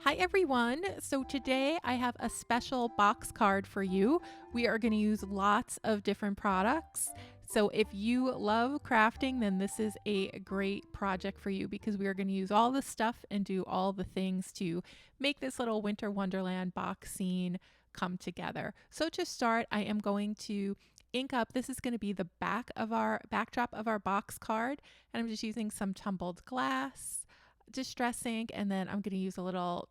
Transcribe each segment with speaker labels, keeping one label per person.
Speaker 1: Hi everyone. So today I have a special box card for you. We are going to use lots of different products. So if you love crafting, then this is a great project for you because we are going to use all the stuff and do all the things to make this little Winter Wonderland box scene come together. So to start, I am going to ink up. This is going to be the backdrop of our box card, and I'm just using some tumbled glass distress ink, and then I'm going to use a little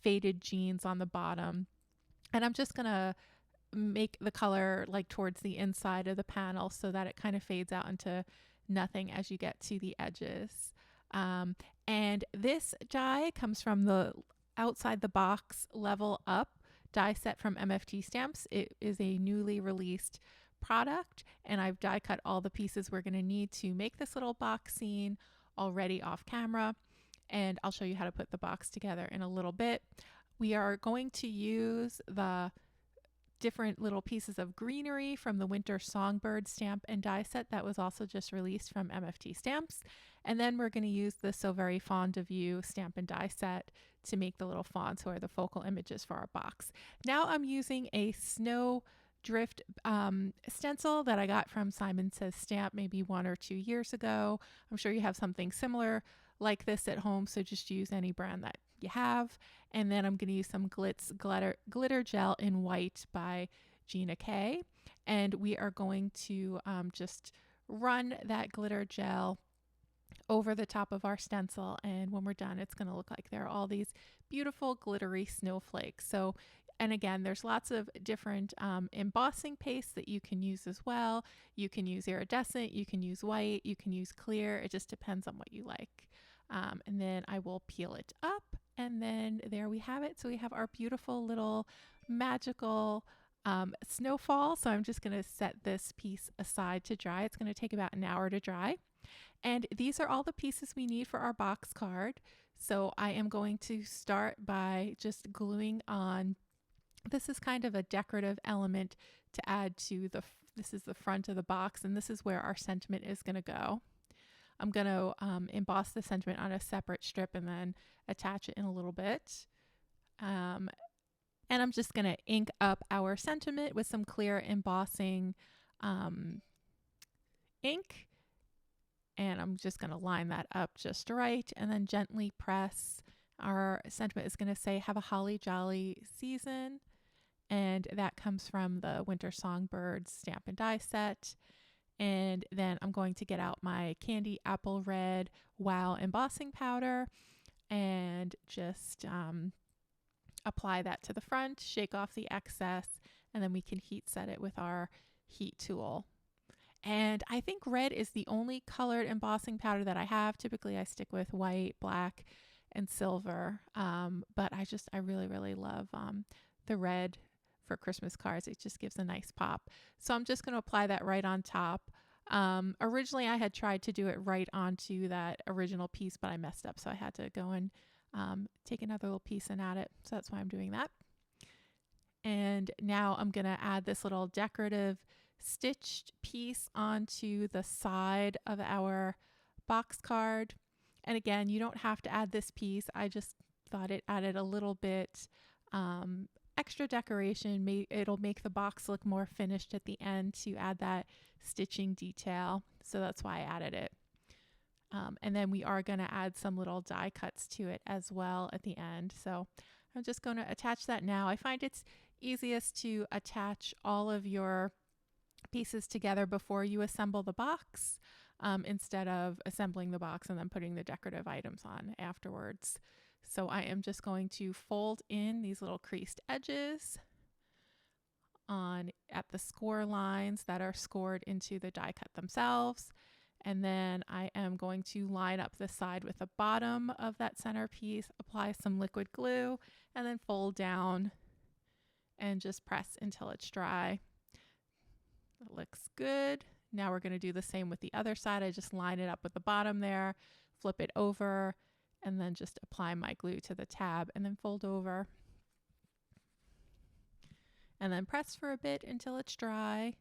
Speaker 1: faded jeans on the bottom, and I'm just going to make the color like towards the inside of the panel so that it kind of fades out into nothing as you get to the edges. And this die comes from the outside the box level up die set from MFT Stamps. It is a newly released product, and I've die cut all the pieces we're going to need to make this little box scene already off camera, and I'll show you how to put the box together in a little bit. We are going to use the different little pieces of greenery from the Winter Songbirds stamp and die set that was also just released from MFT Stamps. And then we're going to use the So Very Fond of You stamp and die set to make the little fonts, who are the focal images for our box. Now I'm using a snow drift stencil that I got from Simon Says Stamp maybe 1 or 2 years ago. I'm sure you have something similar like this at home, so just use any brand that you have. And then I'm going to use some glitter gel in white by Gina K. And we are going to just run that glitter gel over the top of our stencil, and when we're done, it's going to look like there are all these beautiful glittery snowflakes. So, and again, there's lots of different embossing paste that you can use as well. You can use iridescent, you can use white, you can use clear. It just depends on what you like. And then I will peel it up, and then there we have it. So we have our beautiful little magical snowfall. So I'm just going to set this piece aside to dry. It's going to take about an hour to dry. And these are all the pieces we need for our box card. So I am going to start by just gluing on. This is kind of a decorative element to add to this is the front of the box, and this is where our sentiment is going to go. I'm going to emboss the sentiment on a separate strip and then attach it in a little bit. And I'm just going to ink up our sentiment with some clear embossing ink. And I'm just going to line that up just right and then gently press. Our sentiment is going to say, "Have a holly jolly season." And that comes from the Winter Songbirds stamp and die set. And then I'm going to get out my candy apple red Wow embossing powder and just apply that to the front, shake off the excess, and then we can heat set it with our heat tool. And I think red is the only colored embossing powder that I have. Typically I stick with white, black, and silver. But I really, really love the red for Christmas cards. It just gives a nice pop. So I'm just going to apply that right on top. Originally I had tried to do it right onto that original piece, but I messed up. So I had to go and take another little piece and add it. So that's why I'm doing that. And now I'm going to add this little decorative stitched piece onto the side of our box card. And again, you don't have to add this piece. I just thought it added a little bit extra decoration. It'll make the box look more finished at the end to add that stitching detail. So that's why I added it. And then we are going to add some little die cuts to it as well at the end. So I'm just going to attach that now. I find it's easiest to attach all of your pieces together before you assemble the box, instead of assembling the box and then putting the decorative items on afterwards. So I am just going to fold in these little creased edges at the score lines that are scored into the die cut themselves. And then I am going to line up the side with the bottom of that center piece, apply some liquid glue, and then fold down and just press until it's dry. It looks good. Now we're going to do the same with the other side. I just line it up with the bottom there, flip it over, and then just apply my glue to the tab and then fold over. And then press for a bit until it's dry.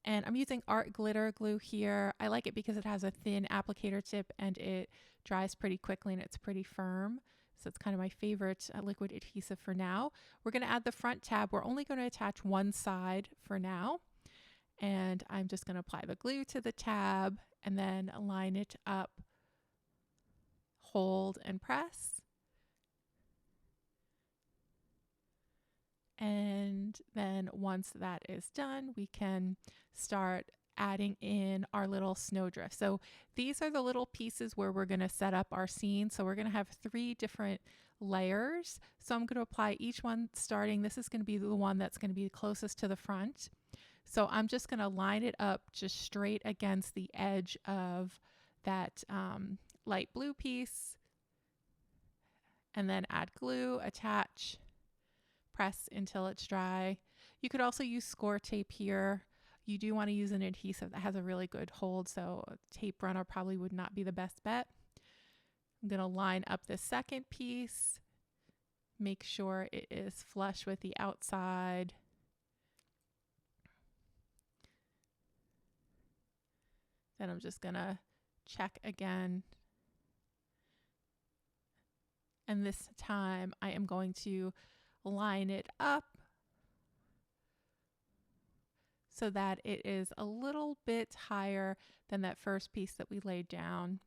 Speaker 1: And I'm using art glitter glue here. I like it because it has a thin applicator tip and it dries pretty quickly and it's pretty firm. So it's kind of my favorite liquid adhesive for now. We're going to add the front tab. We're only going to attach one side for now. And I'm just going to apply the glue to the tab and then line it up, hold and press. And then once that is done, we can start adding in our little snowdrift. So these are the little pieces where we're going to set up our scene. So we're going to have 3 different layers. So I'm going to apply each one starting. This is going to be the one that's going to be closest to the front. So I'm just going to line it up just straight against the edge of that light blue piece, and then add glue, attach, press until it's dry. You could also use score tape here. You do want to use an adhesive that has a really good hold, so a tape runner probably would not be the best bet. I'm going to line up the second piece, make sure it is flush with the outside. Then I'm just going to check again. And this time I am going to line it up so that it is a little bit higher than that first piece that we laid down.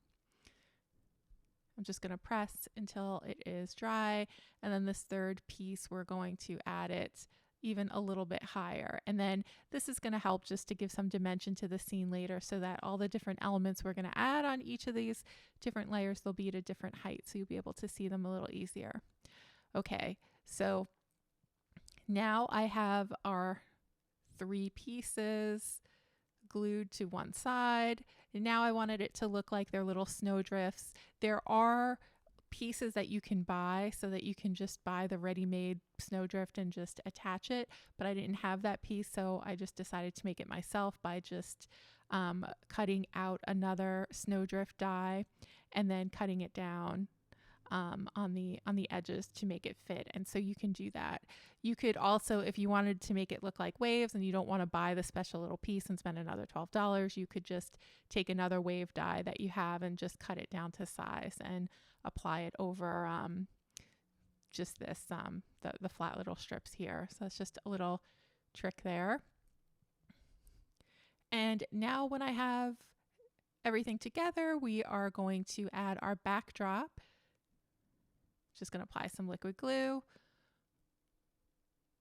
Speaker 1: I'm just going to press until it is dry, and then this third piece we're going to add it even a little bit higher. And then this is going to help just to give some dimension to the scene later, so that all the different elements we're going to add on each of these different layers, they'll be at a different height, so you'll be able to see them a little easier. Okay, so now I have our 3 pieces glued to one side, and now I wanted it to look like they're little snowdrifts. There are pieces that you can buy so that you can just buy the ready-made snowdrift and just attach it, but I didn't have that piece, so I just decided to make it myself by just cutting out another snowdrift die and then cutting it down on the edges to make it fit. And so you can do that. You could also, if you wanted to make it look like waves and you don't want to buy the special little piece and spend another $12, you could just take another wave die that you have and just cut it down to size and apply it over just this the flat little strips here. So that's just a little trick there. And now when I have everything together, we are going to add our backdrop. Just going to apply some liquid glue.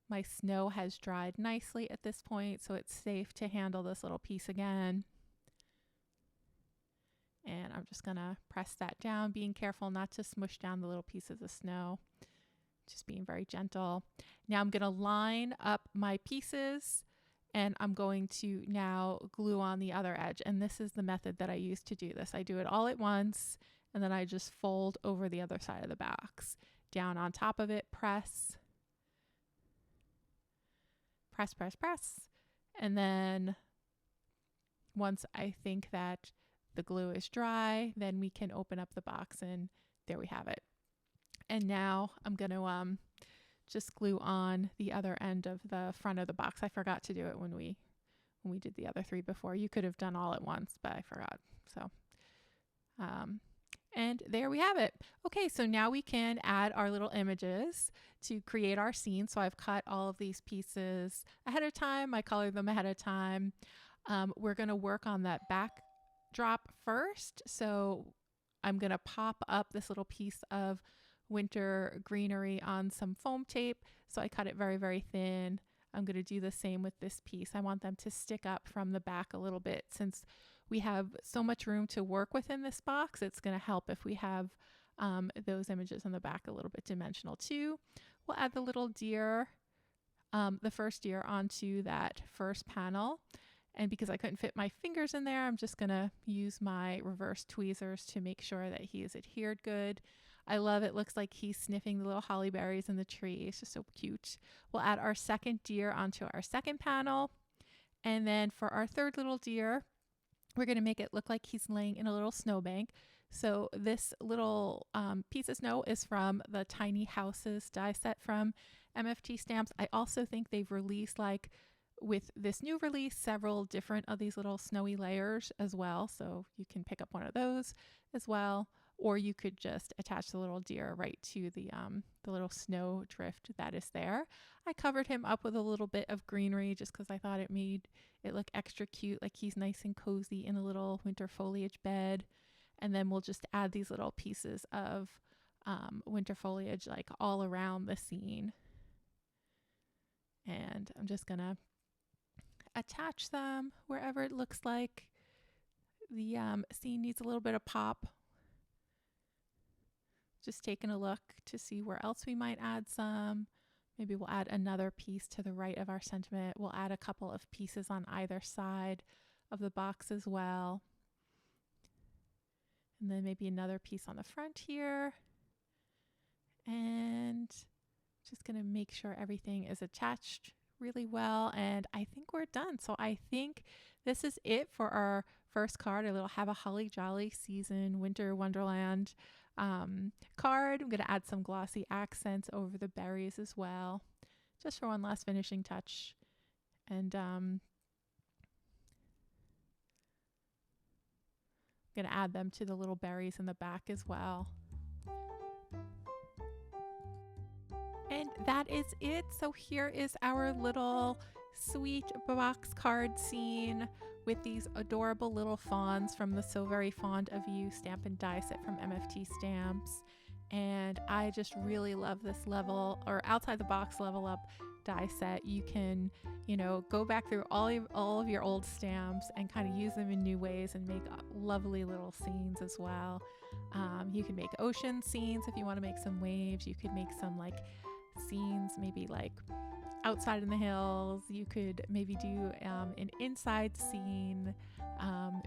Speaker 1: My snow has dried nicely at this point, so it's safe to handle this little piece again. And I'm just going to press that down, being careful not to smush down the little pieces of snow. Just being very gentle. Now I'm going to line up my pieces, and I'm going to now glue on the other edge. And this is the method that I use to do this. I do it all at once, and then I just fold over the other side of the box. Down on top of it, press, press, press, press. And then once I think that the glue is dry, then we can open up the box, and there we have it. And now I'm going to just glue on the other end of the front of the box. I forgot to do it when we did the other 3 before. You could have done all at once, but I forgot. So and there we have it. Okay, so now we can add our little images to create our scene. So I've cut all of these pieces ahead of time. I colored them ahead of time. We're going to work on that backdrop first. So I'm going to pop up this little piece of winter greenery on some foam tape. So I cut it very, very thin. I'm going to do the same with this piece. I want them to stick up from the back a little bit. Since we have so much room to work within this box, it's going to help if we have those images on the back a little bit dimensional too. We'll add the little deer, the first deer, onto that first panel. And because I couldn't fit my fingers in there, I'm just going to use my reverse tweezers to make sure that he is adhered good. I love it. Looks like he's sniffing the little holly berries in the tree. It's just so cute. We'll add our second deer onto our second panel. And then for our third little deer, we're going to make it look like he's laying in a little snowbank. So this little piece of snow is from the Tiny Houses die set from MFT Stamps. I also think they've released like with this new release, several different of these little snowy layers as well. So you can pick up one of those as well, or you could just attach the little deer right to the little snow drift that is there. I covered him up with a little bit of greenery just because I thought it made it look extra cute, like he's nice and cozy in a little winter foliage bed. And then we'll just add these little pieces of winter foliage like all around the scene. And I'm just gonna attach them wherever it looks like the scene needs a little bit of pop. Just taking a look to see where else we might add some. Maybe we'll add another piece to the right of our sentiment. We'll add a couple of pieces on either side of the box as well. And then maybe another piece on the front here. And just gonna make sure everything is attached really well. And I think we're done. So I think this is it for our first card, a little Have a Holly Jolly Season Winter Wonderland card. I'm going to add some glossy accents over the berries as well, just for one last finishing touch. And I'm going to add them to the little berries in the back as well. And that is it. So here is our little sweet box card scene with these adorable little fawns from the So Very Fond of You stamp and die set from MFT Stamps. And I just really love this level, or outside the box level up die set. You can, you know, go back through all of your old stamps and kind of use them in new ways and make lovely little scenes as well. You can make ocean scenes if you want to make some waves. You could make some like scenes, maybe like outside in the hills. You could maybe do an inside scene,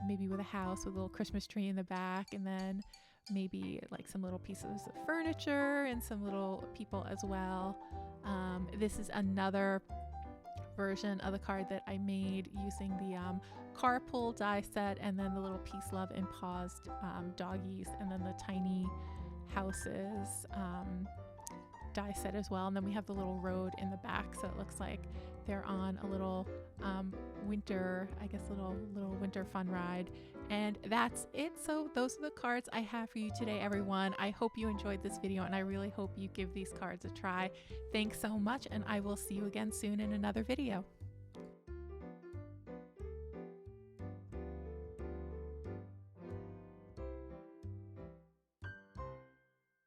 Speaker 1: maybe with a house with a little Christmas tree in the back, and then maybe like some little pieces of furniture and some little people as well. This is another version of the card that I made using the carpool die set, and then the little peace, love, and paused doggies, and then the tiny houses die set as well. And then we have the little road in the back, so it looks like they're on a little winter, I guess, little winter fun ride. And that's it. So those are the cards I have for you today, everyone. I hope you enjoyed this video, and I really hope you give these cards a try. Thanks so much, and I will see you again soon in another video.